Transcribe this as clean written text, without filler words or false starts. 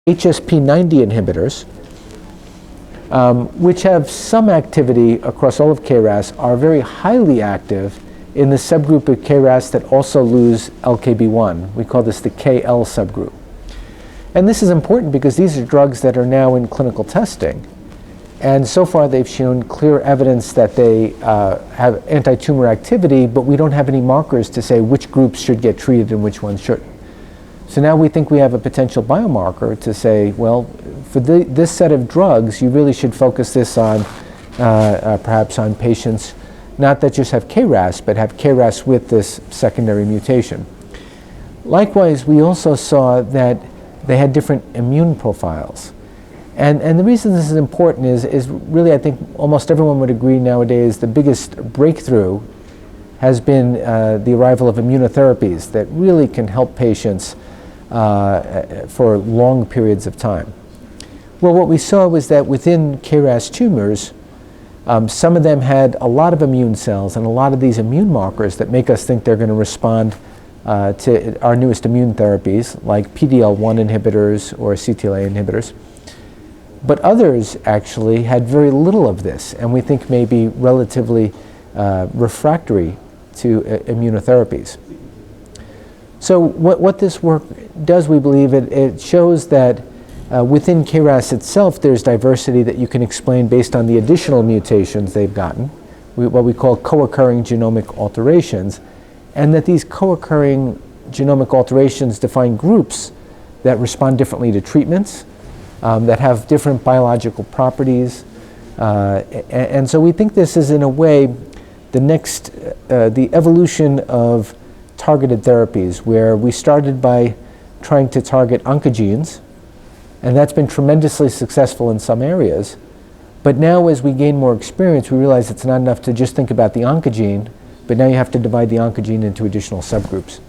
HSP90 inhibitors, which have some activity across all of KRAS, are very highly active in the subgroup of KRAS that also lose LKB1. We call this the KL subgroup. And this is important because these are drugs that are now in clinical testing. And so far they've shown clear evidence that they have anti-tumor activity, but we don't have any markers to say which groups should get treated and which ones shouldn't. So now we think we have a potential biomarker to say, well, for this set of drugs, you really should focus this on perhaps on patients not that just have KRAS, but have KRAS with this secondary mutation. Likewise, we also saw that they had different immune profiles. And the reason this is important is really, I think almost everyone would agree nowadays, the biggest breakthrough has been the arrival of immunotherapies that really can help patients for long periods of time. Well, what we saw was that within KRAS tumors, some of them had a lot of immune cells and a lot of these immune markers that make us think they're going to respond to our newest immune therapies, like PD-L1 inhibitors or CTLA inhibitors. But others actually had very little of this, and we think may be relatively refractory to immunotherapies. So what this work does, we believe, it shows that within KRAS itself there's diversity that you can explain based on the additional mutations they've gotten, what we call co-occurring genomic alterations, and that these co-occurring genomic alterations define groups that respond differently to treatments, that have different biological properties. And so we think this is, in a way, the evolution of targeted therapies, where we started by trying to target oncogenes, and that's been tremendously successful in some areas. But now, as we gain more experience, we realize it's not enough to just think about the oncogene, but now you have to divide the oncogene into additional subgroups.